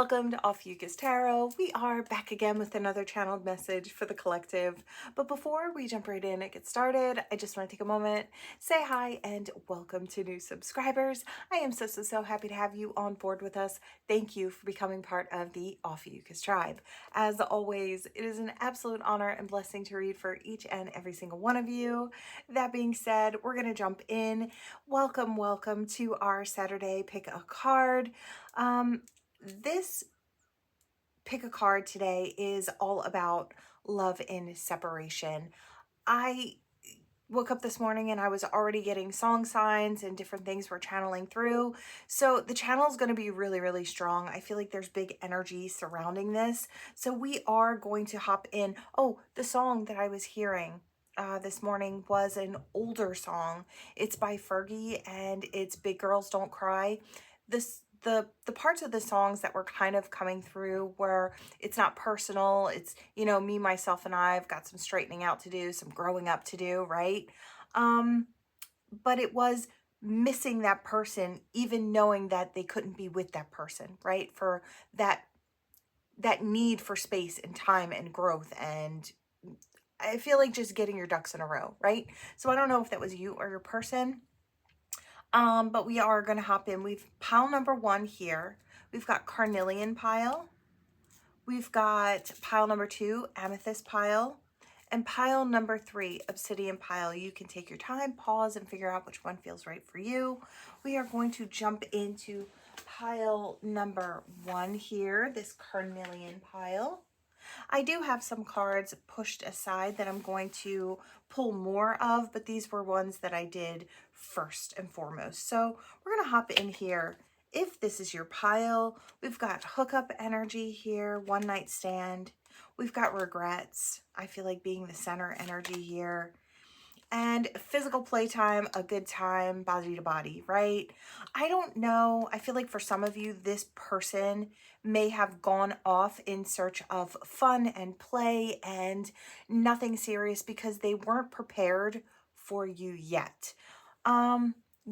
Welcome to Ophiuchus Tarot. We are back again with another channeled message for the collective. But before we jump right in and get started, I just want to take a moment, say hi, and welcome to new subscribers. I am so happy to have you on board with us. Thank you for becoming part of the Ophiuchus tribe. As always, it is an absolute honor and blessing to read for each and every single one of you. That being said, we're going to jump in. Welcome to our Saturday Pick a Card. This pick a card today is all about love and separation. I woke up this morning and I was already getting song signs and different things we're channeling through. So the channel is going to be really strong. I feel like there's big energy surrounding this. So we are going to hop in. Oh, the song that I was hearing this morning was an older song. It's by Fergie and it's Big Girls Don't Cry. The parts of the songs that were kind of coming through where it's not personal, it's, you know, me, myself, and I've got some straightening out to do, some growing up to do, right? But it was missing that person, even knowing that they couldn't be with that person, right? For that need for space and time and growth, and I feel like just getting your ducks in a row, right? So I don't know if that was you or your person. But we are going to hop in. We've pile number 1 here. We've got carnelian pile. We've got pile number 2, amethyst pile. And pile number 3, obsidian pile. You can take your time, pause, and figure out which one feels right for you. We are going to jump into pile number 1 here, this carnelian pile. I do have some cards pushed aside that I'm going to pull more of, but these were ones that I did first and foremost. So we're going to hop in here. If this is your pile, we've got hookup energy here, one night stand. We've got regrets. I feel like being the center energy here. And physical playtime, a good time, body to body, right? I don't know. I feel like for some of you, this person may have gone off in search of fun and play and nothing serious because they weren't prepared for you yet.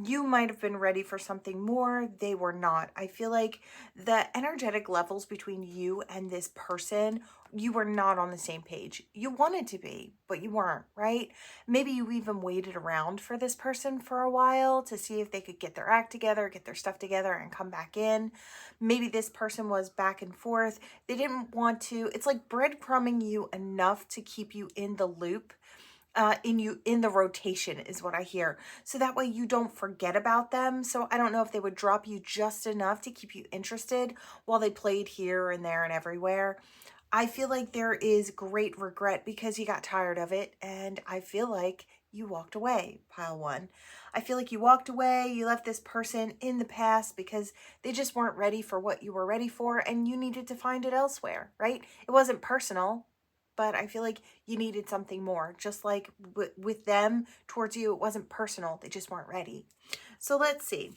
You might have been ready for something more. They were not. I feel like the energetic levels between you and this person, you were not on the same page. You wanted to be, but you weren't, right? Maybe you even waited around for this person for a while to see if they could get their act together, get their stuff together, and come back in. Maybe this person was back and forth. They didn't want to, it's like breadcrumbing you enough to keep you in the loop. In the rotation is what I hear. So that way you don't forget about them. So I don't know if they would drop you just enough to keep you interested while they played here and there and everywhere. I feel like there is great regret because you got tired of it, and I feel like you walked away, pile 1. I feel like you walked away, you left this person in the past because they just weren't ready for what you were ready for, and you needed to find it elsewhere, right? It wasn't personal, but I feel like you needed something more. Just like with them towards you, it wasn't personal. They just weren't ready. So let's see.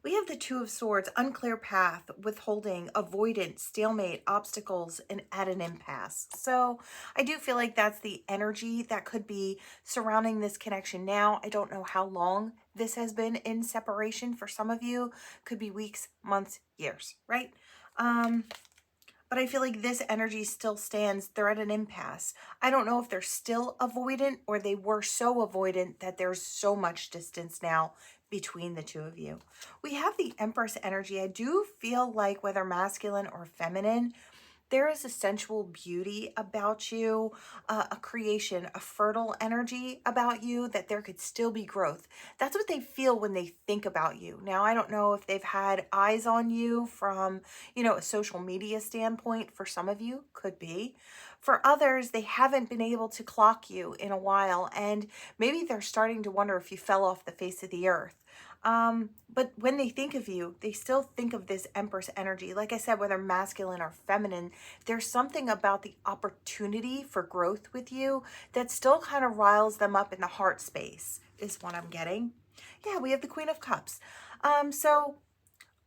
We have the 2 of Swords, unclear path, withholding, avoidance, stalemate, obstacles, and at an impasse. So I do feel like that's the energy that could be surrounding this connection now. I don't know how long this has been in separation. For some of you, could be weeks, months, years, right? But I feel like this energy still stands. They're at an impasse. I don't know if they're still avoidant or they were so avoidant that there's so much distance now between the 2 of you. We have the Empress energy. I do feel like whether masculine or feminine, there is a sensual beauty about you, a creation, a fertile energy about you, that there could still be growth. That's what they feel when they think about you. Now, I don't know if they've had eyes on you from, you know, a social media standpoint. For some of you, could be. For others, they haven't been able to clock you in a while, and maybe they're starting to wonder if you fell off the face of the earth. But when they think of you, they still think of this Empress energy. Like I said, whether masculine or feminine, there's something about the opportunity for growth with you that still kind of riles them up in the heart space, is what I'm getting. Yeah, we have the Queen of Cups. So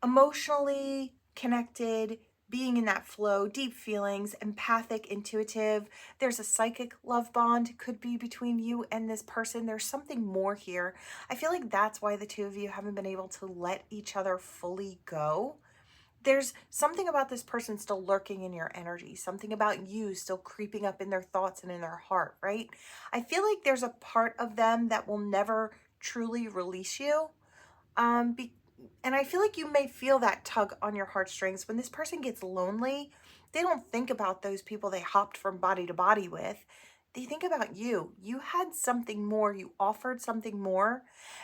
emotionally connected, being in that flow, deep feelings, empathic, intuitive. There's a psychic love bond could be between you and this person. There's something more here. I feel like that's why the 2 of you haven't been able to let each other fully go. there's something about this person still lurking in your energy, something about you still creeping up in their thoughts and in their heart, right? I feel like there's a part of them that will never truly release you. And I feel like you may feel that tug on your heartstrings when this person gets lonely. They don't think about those people they hopped from body to body with. They think about you. You had something more. You offered something more.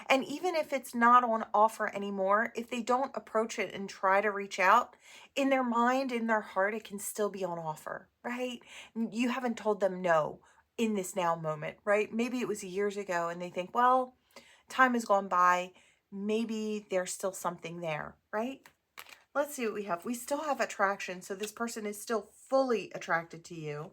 And even if it's not on offer anymore, if they don't approach it and try to reach out, in their mind, in their heart, it can still be on offer, right? You haven't told them no in this now moment, right? Maybe it was years ago and they think, well, time has gone by. Maybe there's still something there, right? Let's see what we have. We still have attraction. So this person is still fully attracted to you.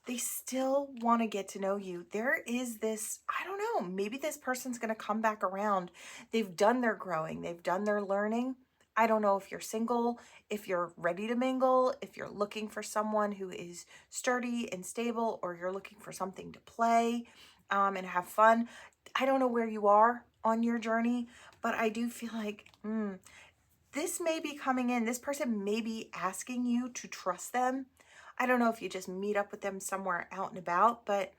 They still want to get to know you. There is this, I don't know, maybe this person's going to come back around. They've done their growing. They've done their learning. I don't know if you're single, if you're ready to mingle, if you're looking for someone who is sturdy and stable, or you're looking for something to play and have fun. I don't know where you are on your journey, but I do feel like this may be coming in. This person may be asking you to trust them. I don't know if you just meet up with them somewhere out and about, but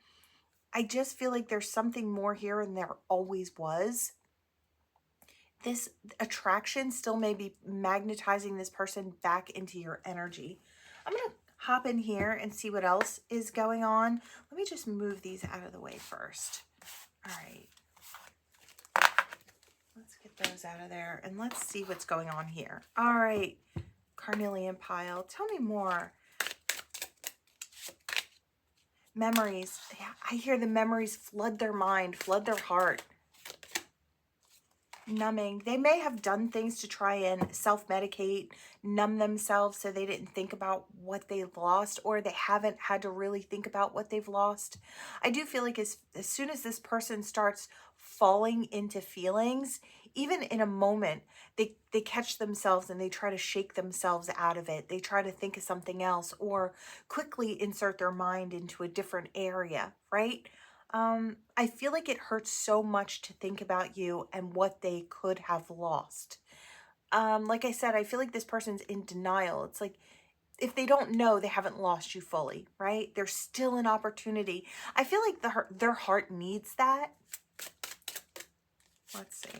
I just feel like there's something more here than there always was. This attraction still may be magnetizing this person back into your energy. I'm going to hop in here and see what else is going on. Let me just move these out of the way first. All right. Let's get those out of there and let's see what's going on here. All right. Carnelian pile. Tell me more. Memories. Yeah, I hear the memories flood their mind, flood their heart. Numbing. They may have done things to try and self-medicate, numb themselves so they didn't think about what they lost, or they haven't had to really think about what they've lost. I do feel like as soon as this person starts falling into feelings, even in a moment, they catch themselves and they try to shake themselves out of it. They try to think of something else or quickly insert their mind into a different area, right? I feel like it hurts so much to think about you and what they could have lost. Like I said, I feel like this person's in denial. It's like if they don't know, they haven't lost you fully, right? There's still an opportunity. I feel like their heart needs that. Let's see.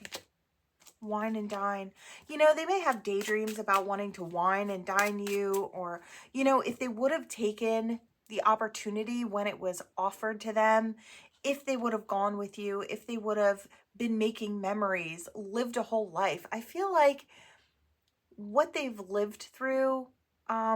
Wine and dine. You know, they may have daydreams about wanting to wine and dine you, or, you know, if they would have taken the opportunity when it was offered to them, if they would have gone with you, if they would have been making memories, lived a whole life. I feel like what they've lived through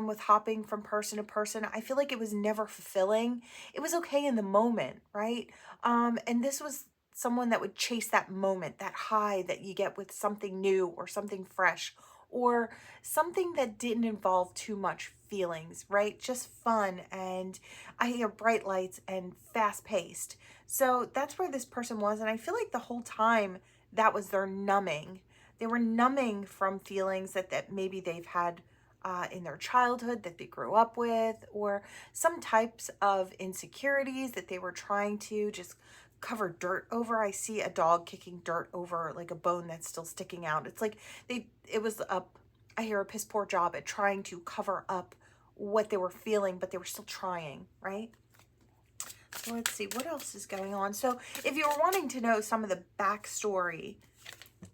with hopping from person to person, I feel like it was never fulfilling. It was okay in the moment, right? And this was someone that would chase that moment, that high that you get with something new or something fresh or something that didn't involve too much feelings, right? Just fun, and I hear bright lights and fast paced. So that's where this person was. And I feel like the whole time that was their numbing. They were numbing from feelings that maybe they've had in their childhood that they grew up with, or some types of insecurities that they were trying to just cover dirt over. I see a dog kicking dirt over like a bone that's still sticking out. It's like I hear a piss poor job at trying to cover up what they were feeling, but they were still trying, right? So let's see what else is going on. So if you were wanting to know some of the backstory,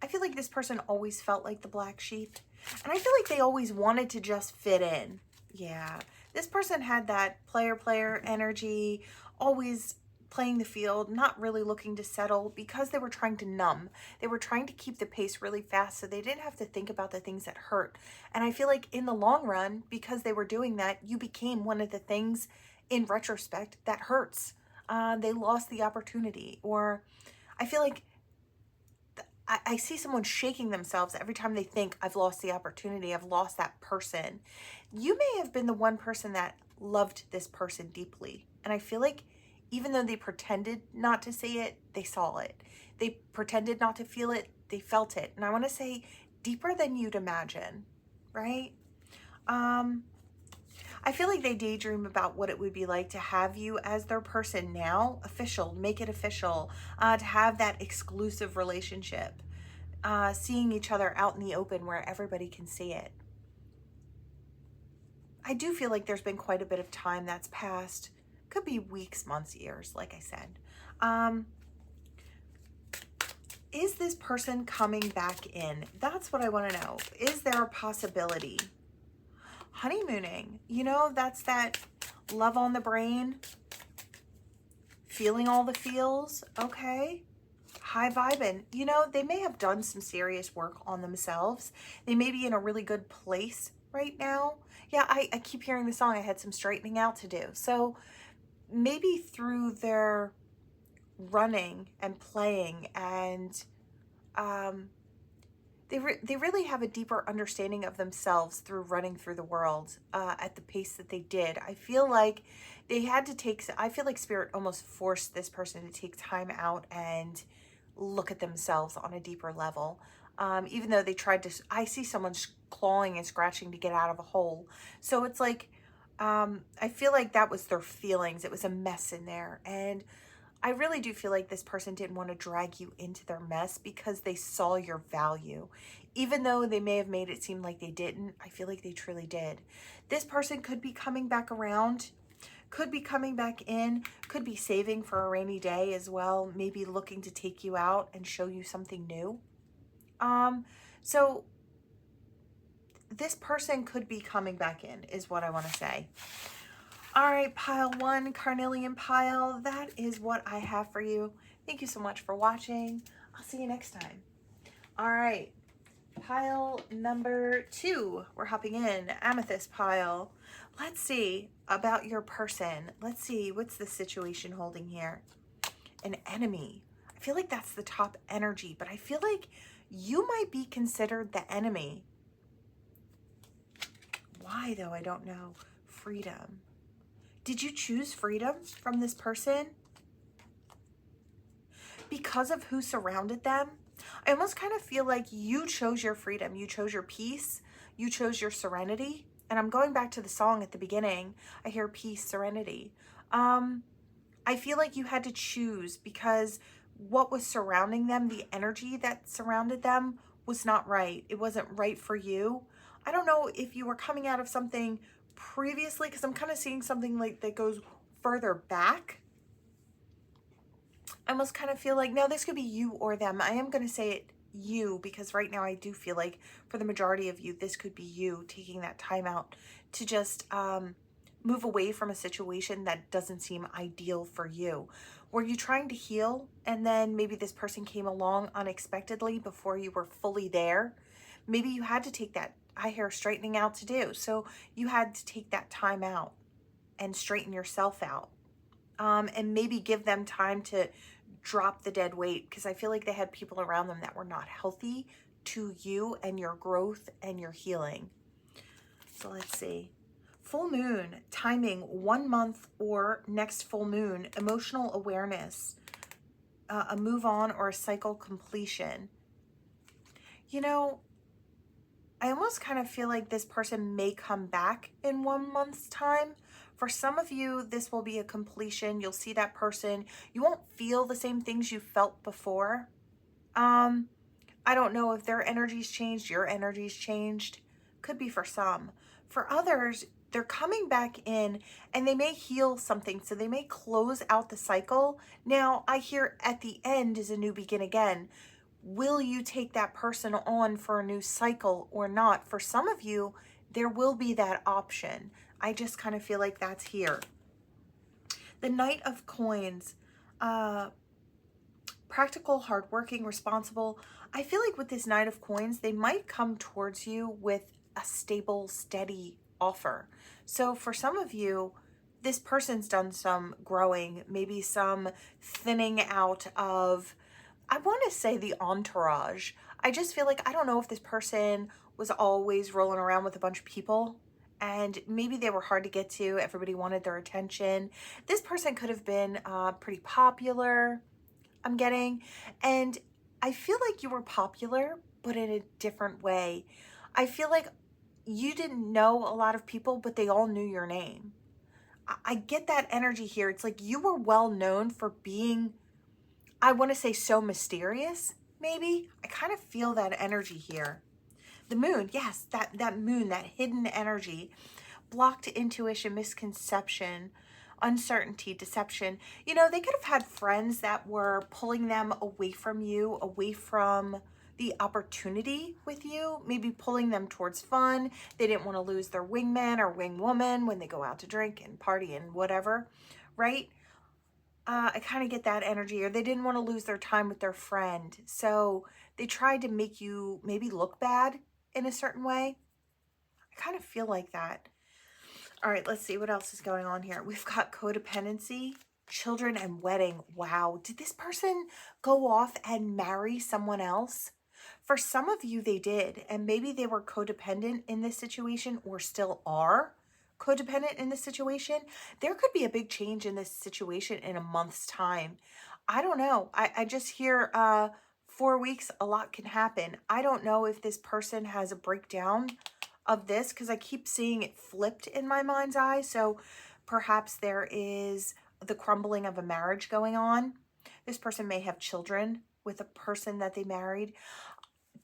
I feel like this person always felt like the black sheep. And I feel like they always wanted to just fit in. Yeah. This person had that player energy, always playing the field, not really looking to settle because they were trying to numb. They were trying to keep the pace really fast so they didn't have to think about the things that hurt. And I feel like in the long run, because they were doing that, you became one of the things in retrospect that hurts. They lost the opportunity. Or I feel like I see someone shaking themselves every time they think, I've lost the opportunity, I've lost that person. You may have been the one person that loved this person deeply. And I feel like even though they pretended not to see it, they saw it. They pretended not to feel it, they felt it. And I want to say deeper than you'd imagine, right? I feel like they daydream about what it would be like to have you as their person now, official, make it official, to have that exclusive relationship. seeing each other out in the open where everybody can see it. I do feel like there's been quite a bit of time that's passed. Could be weeks, months, years, like I said. Is this person coming back in? That's what I want to know. Is there a possibility? Honeymooning, you know, that's that love on the brain, feeling all the feels. Okay. High vibing. You know, they may have done some serious work on themselves. They may be in a really good place right now. Yeah, I keep hearing the song. I had some straightening out to do. So maybe through their running and playing and they really have a deeper understanding of themselves through running through the world at the pace that they did. I feel like they had to take, I feel like Spirit almost forced this person to take time out and look at themselves on a deeper level. Even though they tried to, I see someone clawing and scratching to get out of a hole. So it's like, I feel like that was their feelings. It was a mess in there. And I really do feel like this person didn't want to drag you into their mess because they saw your value. Even though they may have made it seem like they didn't, I feel like they truly did. This person could be coming back around, could be coming back in, could be saving for a rainy day as well, maybe looking to take you out and show you something new. So this person could be coming back in is what I want to say. All right, pile one, Carnelian pile, that is what I have for you. Thank you so much for watching. I'll see you next time. All right, pile number two, we're hopping in, amethyst pile. Let's see about your person. Let's see, what's the situation holding here? An enemy. I feel like that's the top energy, but I feel like you might be considered the enemy. Why though? I don't know. Freedom. Did you choose freedom from this person? Because of who surrounded them? I almost kind of feel like you chose your freedom. You chose your peace. You chose your serenity. And I'm going back to the song at the beginning. I hear peace, serenity. I feel like you had to choose because what was surrounding them, the energy that surrounded them was not right. It wasn't right for you. I don't know if you were coming out of something previously, because I'm kind of seeing something like that goes further back. I almost kind of feel like, now this could be you or them. I am going to say it you, because right now I do feel like for the majority of you, this could be you taking that time out to just move away from a situation that doesn't seem ideal for you. Were you trying to heal and then maybe this person came along unexpectedly before you were fully there? Maybe you had to take that, I hear, straightening out to do. So you had to take that time out and straighten yourself out. And maybe give them time to drop the dead weight, because I feel like they had people around them that were not healthy to you and your growth and your healing. So let's see. Full moon, timing, 1 month or next full moon, emotional awareness, a move on or a cycle completion. You know, I almost kind of feel like this person may come back in 1 month's time. For some of you, this will be a completion. You'll see that person. You won't feel the same things you felt before. I don't know if their energy's changed, your energy's changed. Could be for some. For others, they're coming back in and they may heal something. So they may close out the cycle. Now, I hear at the end is a new begin again. Will you take that person on for a new cycle or not? For some of you, there will be that option. I just kind of feel like that's here. The Knight of Coins, practical, hardworking, responsible. I feel like with this Knight of Coins, they might come towards you with a stable, steady offer. So for some of you, this person's done some growing, maybe some thinning out of, I want to say, the entourage. I just feel like, I don't know if this person was always rolling around with a bunch of people and maybe they were hard to get to. Everybody wanted their attention. This person could have been pretty popular, I'm getting. And I feel like you were popular, but in a different way. I feel like you didn't know a lot of people, but they all knew your name. I get that energy here. It's like you were well known for being, I want to say, so mysterious. maybe. I kind of feel that energy here. The moon, yes, that moon, that hidden energy, blocked intuition, misconception, uncertainty, deception. You know, they could have had friends that were pulling them away from you, away from the opportunity with you, maybe pulling them towards fun. They didn't want to lose their wingman or wingwoman when they go out to drink and party and whatever, right? I kind of get that energy, or they didn't want to lose their time with their friend. So they tried to make you maybe look bad in a certain way. I kind of feel like that. All right, let's see what else is going on here. We've got codependency, children, and wedding. Wow. Did this person go off and marry someone else? For some of you, they did. And maybe they were codependent in this situation, or still are codependent in this situation. There could be a big change in this situation in a month's time. I don't know. I just hear 4 weeks, a lot can happen. I don't know if this person has a breakdown of this, because I keep seeing it flipped in my mind's eye. So perhaps there is the crumbling of a marriage going on. This person may have children with a person that they married.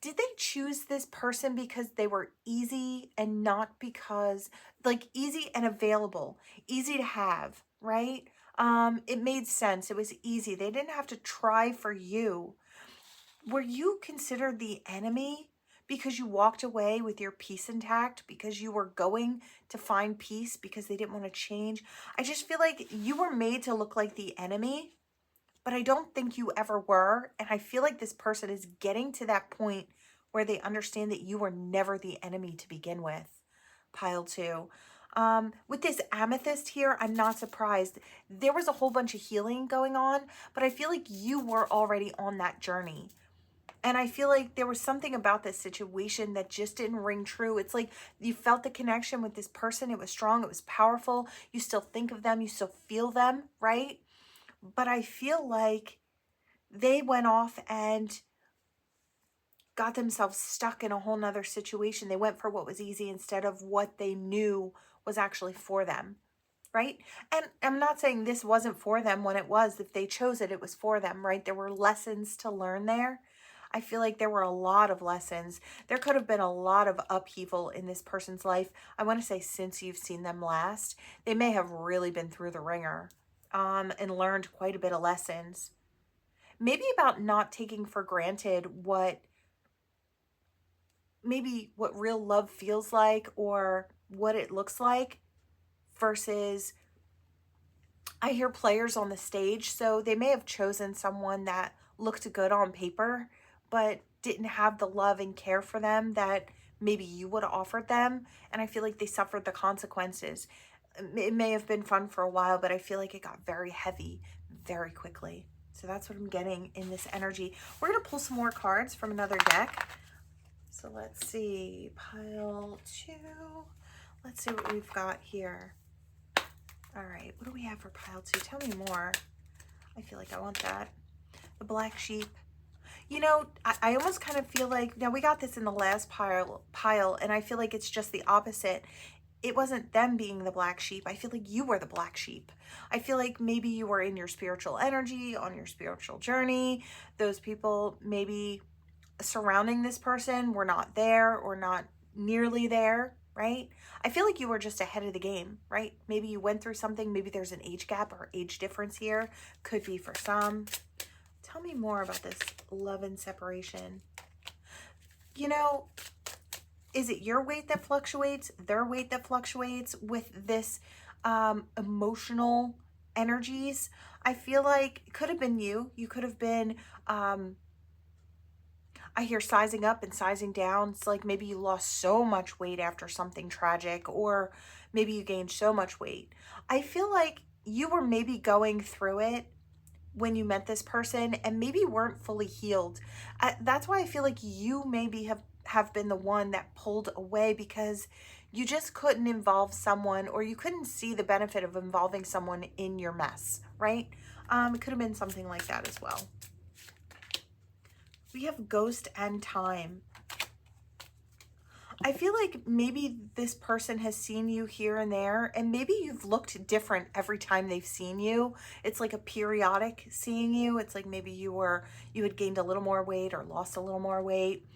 Did they choose this person because they were easy and not because, like, easy and available, easy to have, right? It made sense. It was easy. They didn't have to try for you. Were you considered the enemy because you walked away with your peace intact, because you were going to find peace, because they didn't want to change? I just feel like you were made to look like the enemy, but I don't think you ever were. And I feel like this person is getting to that point where they understand that you were never the enemy to begin with. Pile 2. With this amethyst here, I'm not surprised. There was a whole bunch of healing going on, but I feel like you were already on that journey. And I feel like there was something about this situation that just didn't ring true. It's like you felt the connection with this person. It was strong. It was powerful. You still think of them. You still feel them, right? But I feel like they went off and got themselves stuck in a whole nother situation. They went for what was easy instead of what they knew was actually for them, right? And I'm not saying this wasn't for them when it was. If they chose it, it was for them, right? There were lessons to learn there. I feel like there were a lot of lessons. There could have been a lot of upheaval in this person's life. I want to say since you've seen them last, they may have really been through the ringer and learned quite a bit of lessons. Maybe about not taking for granted what real love feels like or what it looks like, versus I hear players on the stage. So they may have chosen someone that looked good on paper, but didn't have the love and care for them that maybe you would have offered them. And I feel like they suffered the consequences. It may have been fun for a while, but I feel like it got very heavy very quickly. So that's what I'm getting in this energy. We're going to pull some more cards from another deck. So let's see, pile 2. Let's see what we've got here. All right, what do we have for pile 2? Tell me more. I feel like I want that. The black sheep. You know, I almost kind of feel like, now we got this in the last pile, and I feel like it's just the opposite. It wasn't them being the black sheep. I feel like you were the black sheep. I feel like maybe you were in your spiritual energy, on your spiritual journey. Those people maybe surrounding this person were not there or not nearly there, right? I feel like you were just ahead of the game, right? Maybe you went through something. Maybe there's an age gap or age difference here. Could be for some. Tell me more about this love and separation. You know, is it your weight that fluctuates, their weight that fluctuates with this emotional energies? I feel like it could have been you. You could have been, I hear sizing up and sizing down. It's like maybe you lost so much weight after something tragic, or maybe you gained so much weight. I feel like you were maybe going through it when you met this person and maybe weren't fully healed. That's why I feel like you maybe have been the one that pulled away, because you just couldn't involve someone, or you couldn't see the benefit of involving someone in your mess, right? It could have been something like that as well. We have ghost and time. I feel like maybe this person has seen you here and there, and maybe you've looked different every time they've seen you. It's like a periodic seeing you. It's like maybe you had gained a little more weight or lost a little more weight.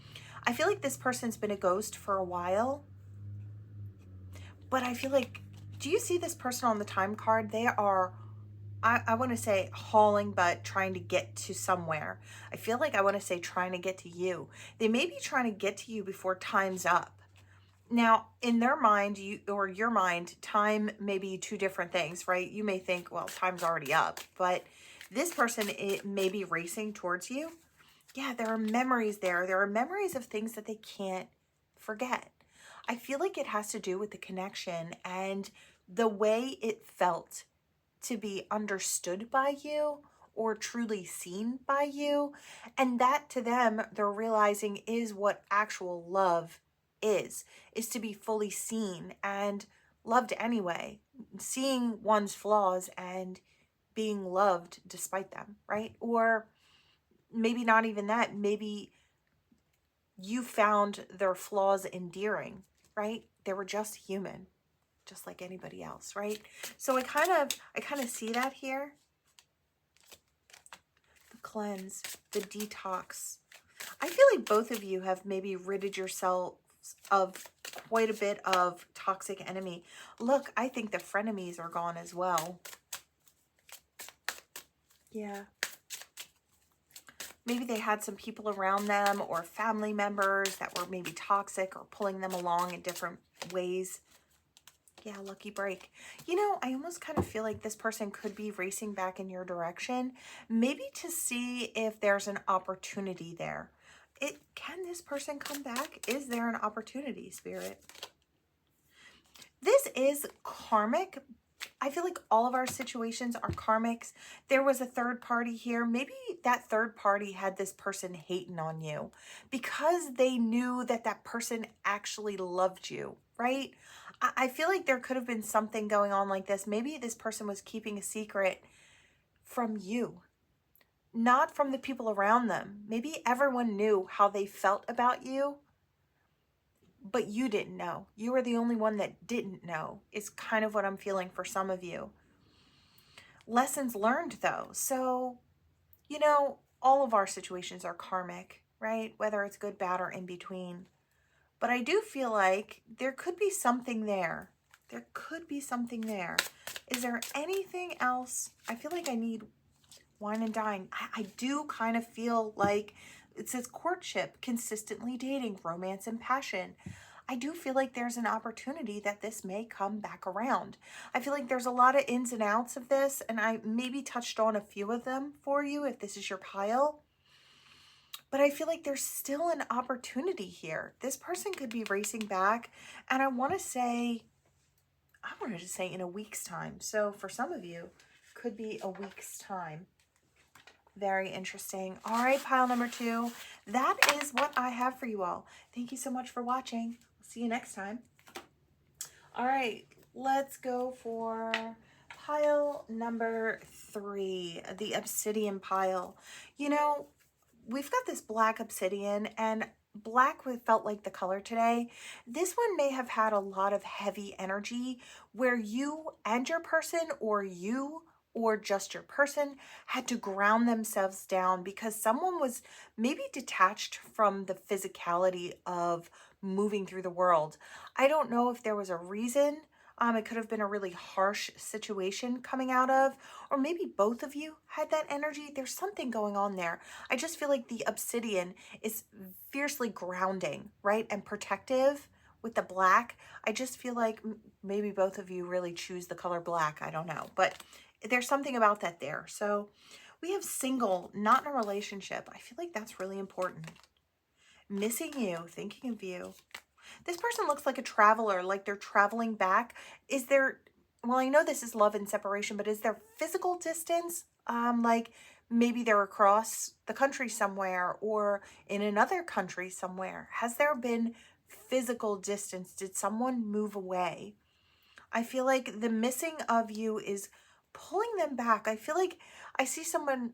I feel like this person's been a ghost for a while, but I feel like, do you see this person on the time card? They are, I want to say hauling, but trying to get to somewhere. I feel like I want to say trying to get to you. They may be trying to get to you before time's up. Now, in their mind, you or your mind, time may be two different things, right? You may think, well, time's already up, but this person, it may be racing towards you. Yeah, there are memories there. There are memories of things that they can't forget. I feel like it has to do with the connection and the way it felt to be understood by you or truly seen by you. And that to them, they're realizing is what actual love is to be fully seen and loved anyway, seeing one's flaws and being loved despite them, right? Or maybe not even that. Maybe you found their flaws endearing, right? They were just human, just like anybody else, right? So I kind of see that here. The cleanse, the detox. I feel like both of you have maybe ridded yourselves of quite a bit of toxic enemy. Look, I think the frenemies are gone as well. Yeah. Maybe they had some people around them or family members that were maybe toxic or pulling them along in different ways. Yeah, lucky break. You know, I almost kind of feel like this person could be racing back in your direction, maybe to see if there's an opportunity there. Can this person come back? Is there an opportunity, Spirit? This is karmic. I feel like all of our situations are karmics. There was a third party here. Maybe that third party had this person hating on you because they knew that that person actually loved you, right? I feel like there could have been something going on like this. Maybe this person was keeping a secret from you, not from the people around them. Maybe everyone knew how they felt about you, but you didn't know. You were the only one that didn't know, is kind of what I'm feeling for some of you. Lessons learned, though. So, you know, all of our situations are karmic, right? Whether it's good, bad, or in between. But I do feel like there could be something there. There could be something there. Is there anything else? I feel like I need wine and dine. I do kind of feel like it says courtship, consistently dating, romance, and passion. I do feel like there's an opportunity that this may come back around. I feel like there's a lot of ins and outs of this, and I maybe touched on a few of them for you if this is your pile. But I feel like there's still an opportunity here. This person could be racing back, and I wanted to say in a week's time. So for some of you, could be a week's time. Very interesting. All right, pile number 2. That is what I have for you all. Thank you so much for watching. We'll see you next time. All right, let's go for pile number 3, the obsidian pile. You know, we've got this black obsidian, and black felt like the color today. This one may have had a lot of heavy energy where you and your person, or you or just your person, had to ground themselves down because someone was maybe detached from the physicality of moving through the world. I don't know if there was a reason. It could have been a really harsh situation coming out of, or maybe both of you had that energy. There's something going on there. I just feel like the obsidian is fiercely grounding, right? And protective with the black. I just feel like maybe both of you really choose the color black. I don't know, but there's something about that there. So we have single, not in a relationship. I feel like that's really important. Missing you, thinking of you. This person looks like a traveler, like they're traveling back. Is there, well, I know this is love and separation, but is there physical distance? Like maybe they're across the country somewhere or in another country somewhere. Has there been physical distance? Did someone move away? I feel like the missing of you is pulling them back. I feel like I see someone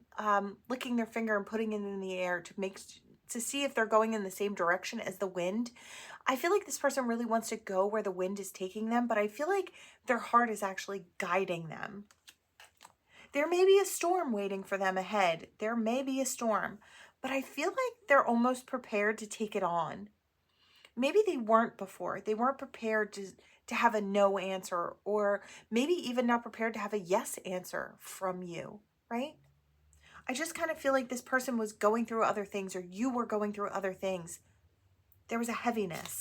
licking their finger and putting it in the air to see if they're going in the same direction as the wind. I feel like this person really wants to go where the wind is taking them, but I feel like their heart is actually guiding them. There may be a storm waiting for them ahead. There may be a storm, but I feel like they're almost prepared to take it on. Maybe they weren't before. They weren't prepared to have a no answer, or maybe even not prepared to have a yes answer from you, right? I just kind of feel like this person was going through other things, or you were going through other things. There was a heaviness.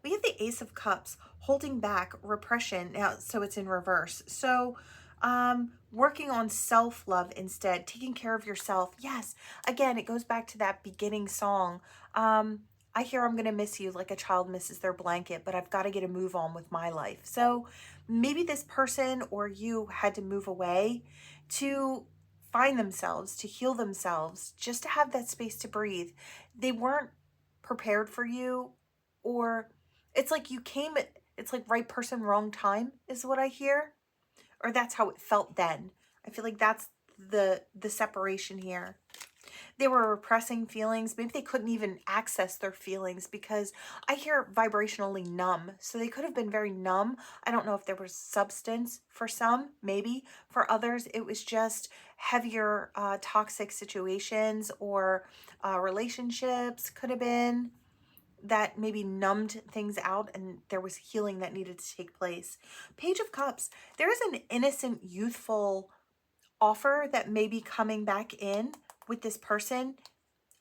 We have the Ace of Cups, holding back, repression. Now, so it's in reverse. So, working on self-love instead, taking care of yourself. Yes, again, it goes back to that beginning song. I hear I'm going to miss you like a child misses their blanket, but I've got to get a move on with my life. So maybe this person or you had to move away to find themselves, to heal themselves, just to have that space to breathe. They weren't prepared for you, or it's like you came, it's like right person, wrong time is what I hear, or that's how it felt then. I feel like that's the separation here. They were repressing feelings. Maybe they couldn't even access their feelings because I hear vibrationally numb. So they could have been very numb. I don't know if there was substance for some, maybe. For others, it was just heavier toxic situations or relationships could have been that maybe numbed things out, and there was healing that needed to take place. Page of Cups. There is an innocent, youthful offer that may be coming back in with this person.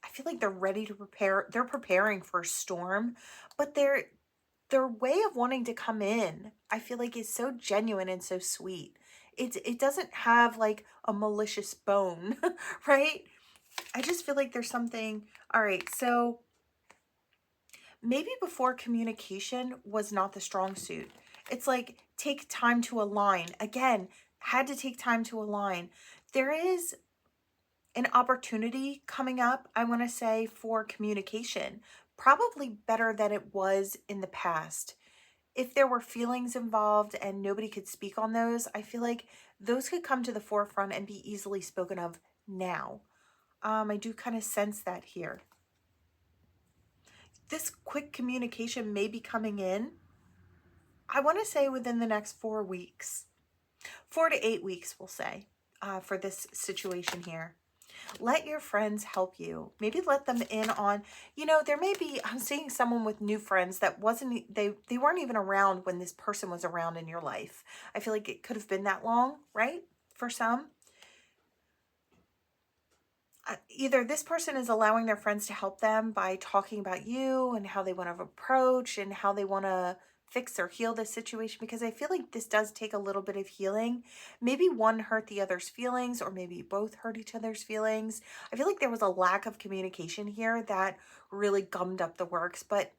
I feel like they're ready to prepare. They're preparing for a storm, but their way of wanting to come in, I feel like, is so genuine and so sweet. It doesn't have like a malicious bone, right? I just feel like there's something. All right, so maybe before, communication was not the strong suit. It's like, take time to align. Again, had to take time to align. There is an opportunity coming up, I want to say, for communication, probably better than it was in the past. If there were feelings involved and nobody could speak on those, I feel like those could come to the forefront and be easily spoken of now. I do kind of sense that here. This quick communication may be coming in, I want to say, within the next 4 weeks. 4 to 8 weeks, we'll say, for this situation here. Let your friends help you. Maybe let them in on, there may be, I'm seeing someone with new friends that they weren't even around when this person was around in your life. I feel like it could have been that long, right? For some. Either this person is allowing their friends to help them by talking about you and how they want to approach and how they want to fix or heal this situation, because I feel like this does take a little bit of healing. Maybe one hurt the other's feelings, or maybe both hurt each other's feelings. I feel like there was a lack of communication here that really gummed up the works, but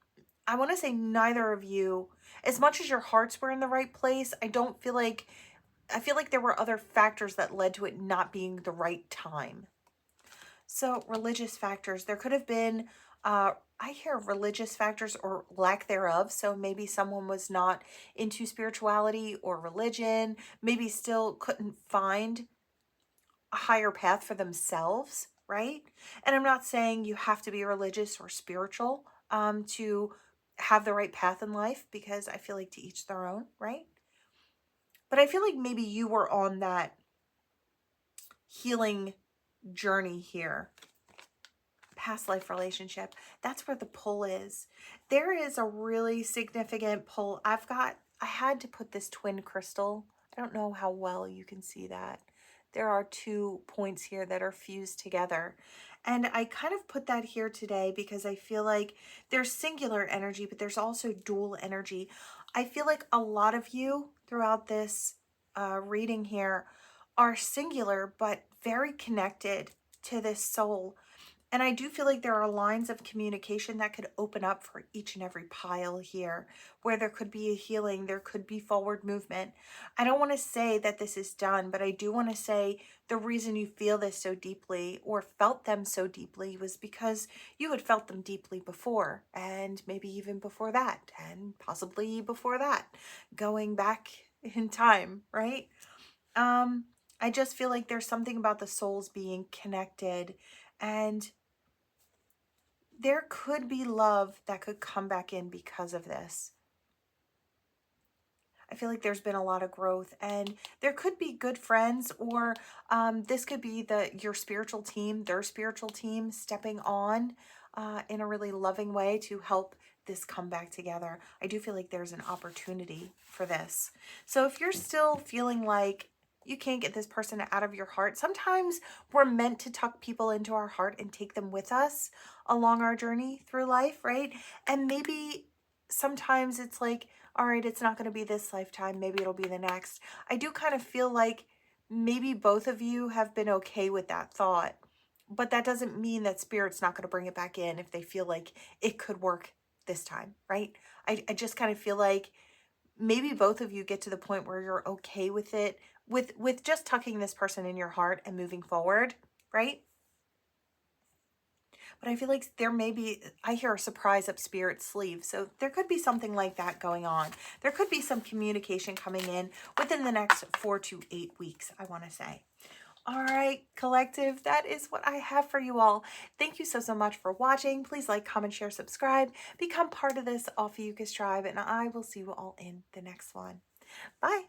I want to say neither of you, as much as your hearts were in the right place, I feel like there were other factors that led to it not being the right time. So religious factors, there could have been, I hear religious factors or lack thereof. So maybe someone was not into spirituality or religion, maybe still couldn't find a higher path for themselves, right? And I'm not saying you have to be religious or spiritual to have the right path in life, because I feel like to each their own, right? But I feel like maybe you were on that healing journey here. Past life relationship, that's where the pull is. There is a really significant pull. I had to put this twin crystal. I don't know how well you can see that. There are 2 points here that are fused together. And I kind of put that here today because I feel like there's singular energy, but there's also dual energy. I feel like a lot of you throughout this reading here are singular, but very connected to this soul. And I do feel like there are lines of communication that could open up for each and every pile here, where there could be a healing, there could be forward movement. I don't want to say that this is done, but I do want to say the reason you feel this so deeply, or felt them so deeply, was because you had felt them deeply before, and maybe even before that, and possibly before that, going back in time, right? I just feel like there's something about the souls being connected, and there could be love that could come back in because of this. I feel like there's been a lot of growth, and there could be good friends, or this could be your spiritual team, their spiritual team stepping on in a really loving way to help this come back together. I do feel like there's an opportunity for this. So if you're still feeling like you can't get this person out of your heart, sometimes we're meant to tuck people into our heart and take them with us along our journey through life, right? And maybe sometimes it's like, all right, it's not going to be this lifetime, maybe it'll be the next. I do kind of feel like maybe both of you have been okay with that thought, but that doesn't mean that spirit's not going to bring it back in if they feel like it could work this time, right? I just kind of feel like maybe both of you get to the point where you're okay with it, with just tucking this person in your heart and moving forward, right? But I feel like there may be, I hear a surprise up spirit's sleeve. So there could be something like that going on. There could be some communication coming in within the next 4 to 8 weeks, I want to say. All right, collective, that is what I have for you all. Thank you so much for watching. Please like, comment, share, subscribe, become part of this Ophiuchus tribe, and I will see you all in the next one. Bye.